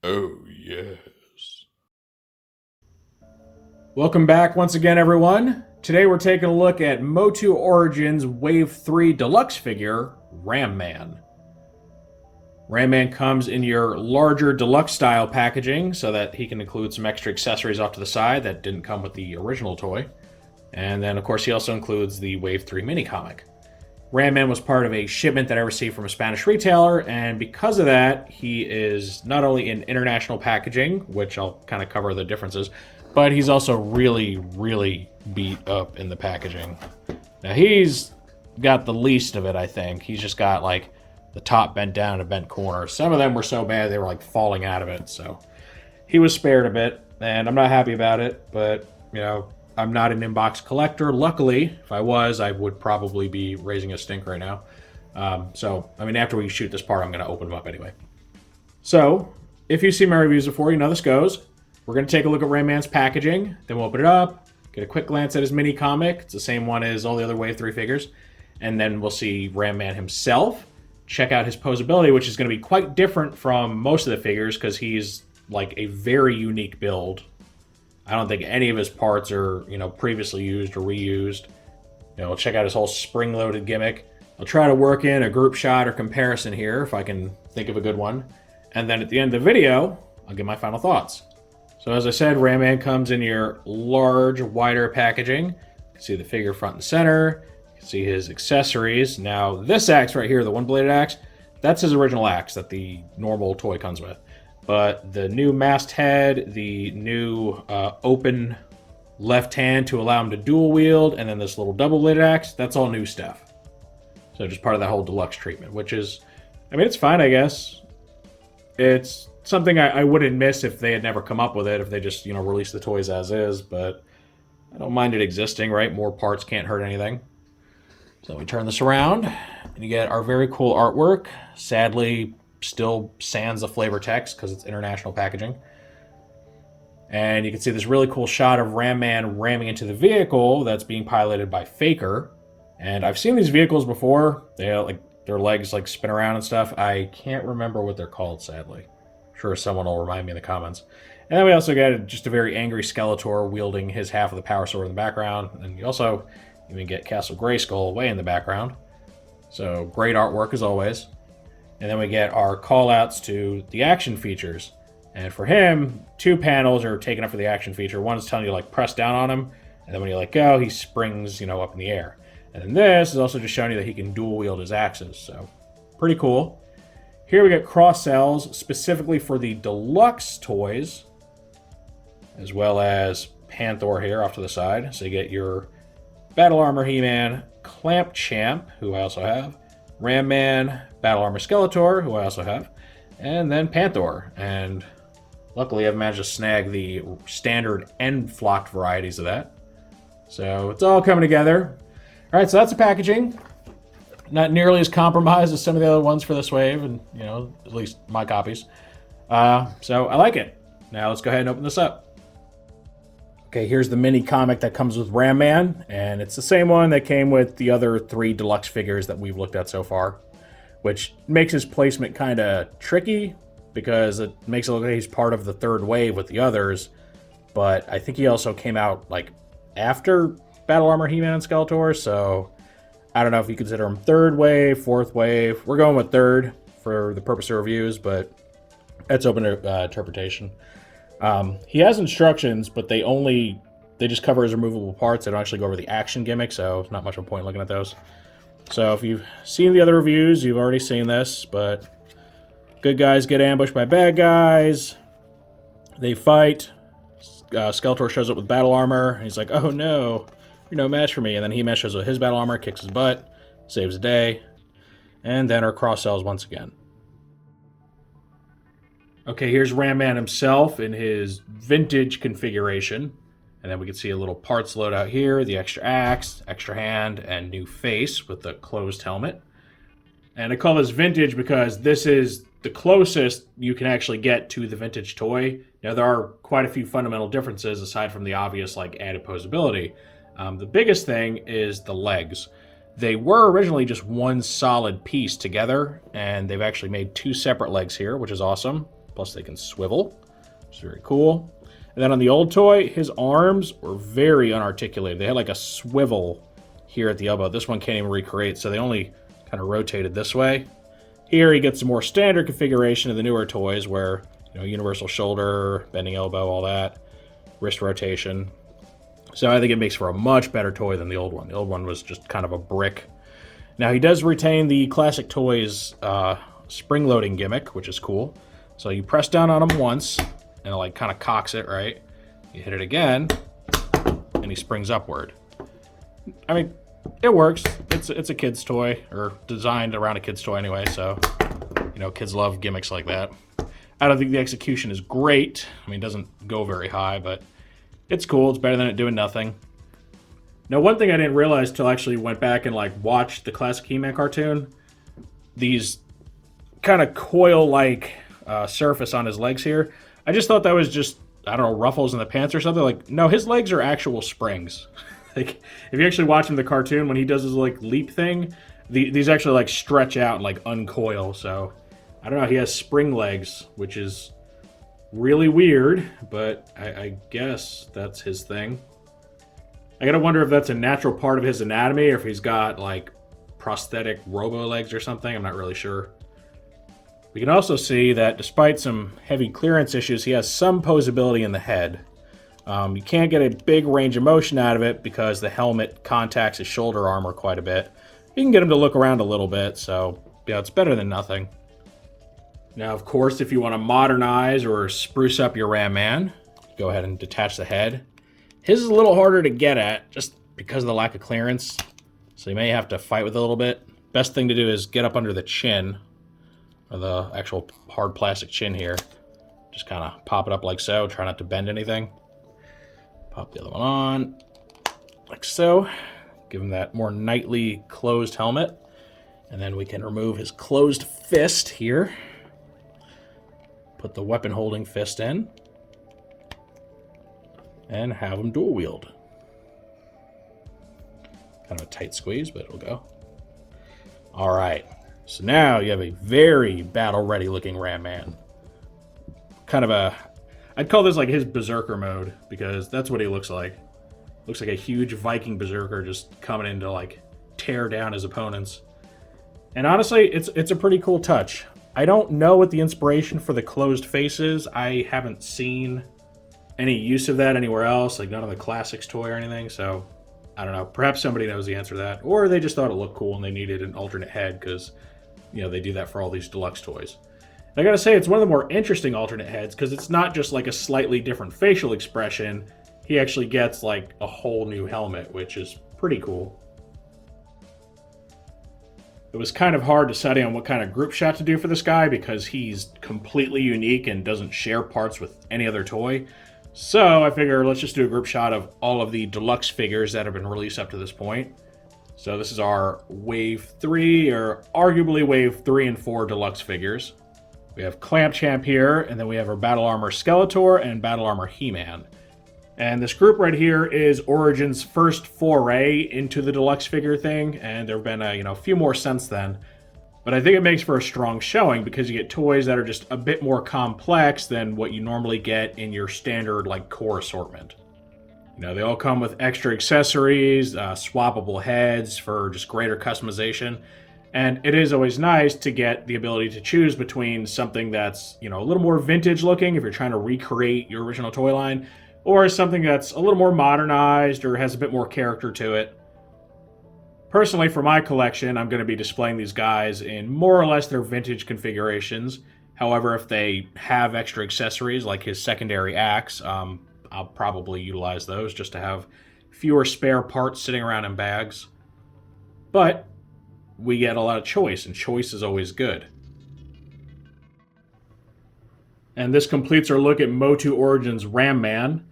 Oh, yes. Welcome back once again, everyone. Today we're taking a look at MOTU Origins Wave 3 Deluxe figure, Ram Man. Ram Man comes in your larger deluxe style packaging so that he can include some extra accessories off to the side that didn't come with the original toy. And then, of course, he also includes the Wave 3 mini comic. Ram Man was part of a shipment that I received from a Spanish retailer, and because of that, he is not only in international packaging, which I'll kind of cover the differences, but he's also really, really beat up in the packaging. Now, he's got the least of it, I think. He's just got, like, the top bent down and a bent corner. Some of them were so bad they were, like, falling out of it, so he was spared a bit, and I'm not happy about it, but, you know, I'm not an inbox collector. Luckily, if I was, I would probably be raising a stink right now. So, I mean, after we shoot this part, I'm going to open them up anyway. So, if you've seen my reviews before, you know this goes. We're going to take a look at Ram Man's packaging, then we'll open it up, get a quick glance at his mini comic. It's the same one as all the other Wave 3 figures. And then we'll see Ram Man himself, check out his posability, which is going to be quite different from most of the figures because he's like a very unique build. I don't think any of his parts are, previously used or reused. We'll check out his whole spring-loaded gimmick. I'll try to work in a group shot or comparison here if I can think of a good one. And then at the end of the video, I'll give my final thoughts. So as I said, Ram Man comes in your large, wider packaging. You can see the figure front and center. You can see his accessories. Now, this axe right here, the one-bladed axe, that's his original axe that the normal toy comes with. But the new masthead, the new open left hand to allow him to dual wield, and then this little double-bladed axe, that's all new stuff. So just part of that whole deluxe treatment, which is, I mean, it's fine, I guess. It's something I wouldn't miss if they had never come up with it, if they just, released the toys as is, but I don't mind it existing, right? More parts can't hurt anything. So we turn this around, and you get our very cool artwork. Sadly, still sans the flavor text because it's international packaging. And you can see this really cool shot of Ram Man ramming into the vehicle that's being piloted by Faker. And I've seen these vehicles before. They like their legs like spin around and stuff. I can't remember what they're called, sadly. I'm sure someone will remind me in the comments. And then we also get just a very angry Skeletor wielding his half of the power sword in the background. And you also even get Castle Grayskull way in the background. So great artwork as always. And then we get our call-outs to the action features. And for him, 2 panels are taken up for the action feature. One is telling you, like, press down on him, and then when you let go, he springs, up in the air. And then this is also just showing you that he can dual-wield his axes, so pretty cool. Here we get cross-sells specifically for the deluxe toys, as well as Panther here off to the side. So you get your Battle Armor He-Man, Clamp Champ, who I also have, Ram Man, Battle Armor Skeletor, who I also have, and then Panther. And luckily I've managed to snag the standard and flocked varieties of that. So it's all coming together. Alright, so that's the packaging. Not nearly as compromised as some of the other ones for this wave, and, at least my copies. So I like it. Now let's go ahead and open this up. Okay, here's the mini comic that comes with Ram Man, and it's the same one that came with the other 3 deluxe figures that we've looked at so far, which makes his placement kind of tricky because it makes it look like he's part of the third wave with the others, but I think he also came out like after Battle Armor He-Man and Skeletor, so I don't know if you consider him third wave, fourth wave. We're going with third for the purpose of reviews, but that's open to interpretation. He has instructions, but they just cover his removable parts. They don't actually go over the action gimmick, so not much of a point looking at those. So if you've seen the other reviews, you've already seen this, but good guys get ambushed by bad guys. They fight. Skeletor shows up with battle armor, and he's like, oh no, you're no match for me. And then He-Man shows up with his battle armor, kicks his butt, saves the day, and then our cross-sells once again. Okay, here's Ram Man himself in his vintage configuration. And then we can see a little parts loadout here, the extra axe, extra hand, and new face with the closed helmet. And I call this vintage because this is the closest you can actually get to the vintage toy. Now, there are quite a few fundamental differences aside from the obvious, like, added posability. The biggest thing is the legs. They were originally just one solid piece together, and they've actually made 2 separate legs here, which is awesome. Plus they can swivel, which is very cool. And then on the old toy, his arms were very unarticulated. They had like a swivel here at the elbow. This one can't even recreate, so they only kind of rotated this way. Here he gets a more standard configuration of the newer toys where, you know, universal shoulder, bending elbow, all that, wrist rotation. So I think it makes for a much better toy than the old one. The old one was just kind of a brick. Now he does retain the classic toys spring-loading gimmick, which is cool. So you press down on him once, and it like kind of cocks it, right? You hit it again, and he springs upward. I mean, it works. It's a kid's toy, or designed around a kid's toy anyway, so, you know, kids love gimmicks like that. I don't think the execution is great. I mean, it doesn't go very high, but it's cool. It's better than it doing nothing. Now, one thing I didn't realize till I actually went back and like watched the classic He-Man cartoon, these kind of coil-like surface on his legs here, I just thought that was just, I don't know, ruffles in the pants or something. Like, no, his legs are actual springs. Like, if you actually watch him in the cartoon, when he does his like leap thing, these actually like stretch out and like uncoil. So, I don't know, he has spring legs, which is really weird, but I guess that's his thing. I gotta wonder if that's a natural part of his anatomy or if he's got like prosthetic robo legs or something. I'm not really sure. We can also see that despite some heavy clearance issues, he has some posability in the head. You can't get a big range of motion out of it because the helmet contacts his shoulder armor quite a bit. You can get him to look around a little bit, so yeah, it's better than nothing. Now, of course, if you want to modernize or spruce up your Ram Man, go ahead and detach the head. His is a little harder to get at just because of the lack of clearance, so you may have to fight with it a little bit. Best thing to do is get up under the chin, or the actual hard plastic chin here. Just kind of pop it up like so. Try not to bend anything. Pop the other one on, like so. Give him that more nightly closed helmet. And then we can remove his closed fist here. Put the weapon holding fist in. And have him dual wield. Kind of a tight squeeze, but it'll go. All right. So now you have a very battle-ready looking Ram Man. Kind of a... I'd call this like his berserker mode, because that's what he looks like. Looks like a huge Viking berserker just coming in to like tear down his opponents. And honestly, it's a pretty cool touch. I don't know what the inspiration for the closed face is. I haven't seen any use of that anywhere else, like none of the classics toy or anything, so I don't know. Perhaps somebody knows the answer to that, or they just thought it looked cool and they needed an alternate head because, you know, they do that for all these deluxe toys. I gotta say, it's one of the more interesting alternate heads because it's not just like a slightly different facial expression. He actually gets like a whole new helmet, which is pretty cool. It was kind of hard deciding on what kind of group shot to do for this guy because he's completely unique and doesn't share parts with any other toy. So I figure let's just do a group shot of all of the deluxe figures that have been released up to this point. So this is our Wave 3, or arguably Wave 3 and 4 deluxe figures. We have Clamp Champ here, and then we have our Battle Armor Skeletor and Battle Armor He-Man. And this group right here is Origin's first foray into the deluxe figure thing, and there have been a few more since then. But I think it makes for a strong showing because you get toys that are just a bit more complex than what you normally get in your standard like core assortment. You know, they all come with extra accessories, swappable heads for just greater customization. And it is always nice to get the ability to choose between something that's, a little more vintage looking if you're trying to recreate your original toy line, or something that's a little more modernized or has a bit more character to it. Personally, for my collection, I'm going to be displaying these guys in more or less their vintage configurations. However, if they have extra accessories like his secondary axe, I'll probably utilize those just to have fewer spare parts sitting around in bags. But we get a lot of choice, and choice is always good. And this completes our look at MOTU Origins Ram Man.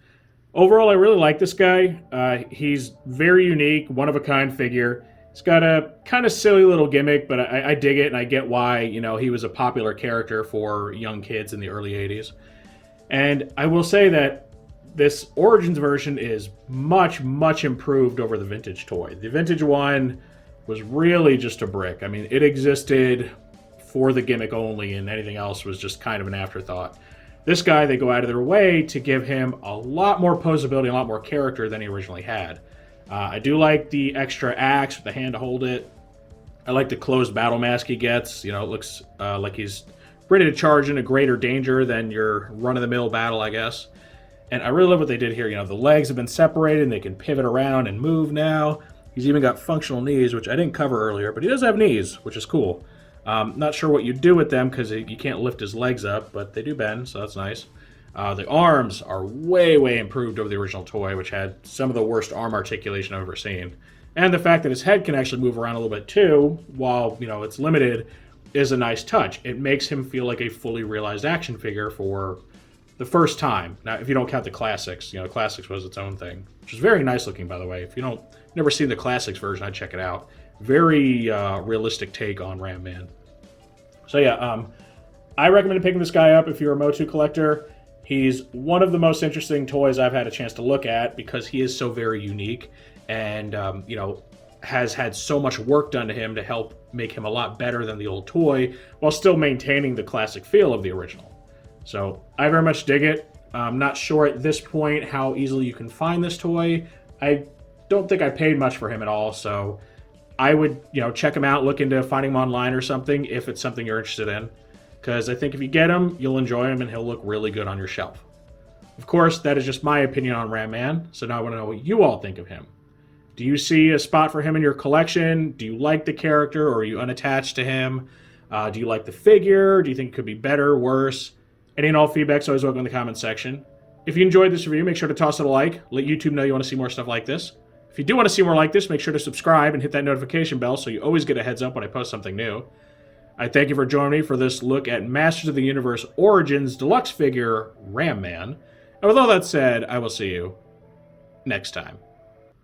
Overall, I really like this guy. He's very unique, one-of-a-kind figure. He's got a kind of silly little gimmick, but I dig it, and I get why, he was a popular character for young kids in the early 80s. And I will say that this Origins version is much, much improved over the vintage toy. The vintage one was really just a brick. I mean, it existed for the gimmick only, and anything else was just kind of an afterthought. This guy, they go out of their way to give him a lot more posability, a lot more character than he originally had. I do like the extra axe with the hand to hold it. I like the closed battle mask he gets. You know, it looks like he's ready to charge into greater danger than your run-of-the-mill battle, I guess. And I really love what they did here. You know, the legs have been separated and they can pivot around and move now. He's even got functional knees, which I didn't cover earlier, but he does have knees, which is cool. Not sure what you do with them because you can't lift his legs up, but they do bend, so that's nice. The arms are way, way improved over the original toy, which had some of the worst arm articulation I've ever seen. And the fact that his head can actually move around a little bit too, while, you know, it's limited, is a nice touch. It makes him feel like a fully realized action figure for the first time. Now, if you don't count the classics, you know, the classics was its own thing, which is very nice looking, by the way. If you never seen the classics version, I'd check it out. Very realistic take on Ram Man. So yeah, I recommend picking this guy up if you're a MOTU collector. He's one of the most interesting toys I've had a chance to look at because he is so very unique and, you know, has had so much work done to him to help make him a lot better than the old toy while still maintaining the classic feel of the original. So I very much dig it. I'm not sure at this point how easily you can find this toy. I don't think I paid much for him at all, so I would, you know, check him out, look into finding him online or something if it's something you're interested in. Because I think if you get him, you'll enjoy him and he'll look really good on your shelf. Of course, that is just my opinion on Ram Man, so now I want to know what you all think of him. Do you see a spot for him in your collection? Do you like the character, or are you unattached to him? Do you like the figure? Do you think it could be better, worse? Any and all feedback's always welcome in the comments section. If you enjoyed this review, make sure to toss it a like. Let YouTube know you want to see more stuff like this. If you do want to see more like this, make sure to subscribe and hit that notification bell so you always get a heads up when I post something new. I thank you for joining me for this look at Masters of the Universe Origins Deluxe figure Ram Man. And with all that said, I will see you next time.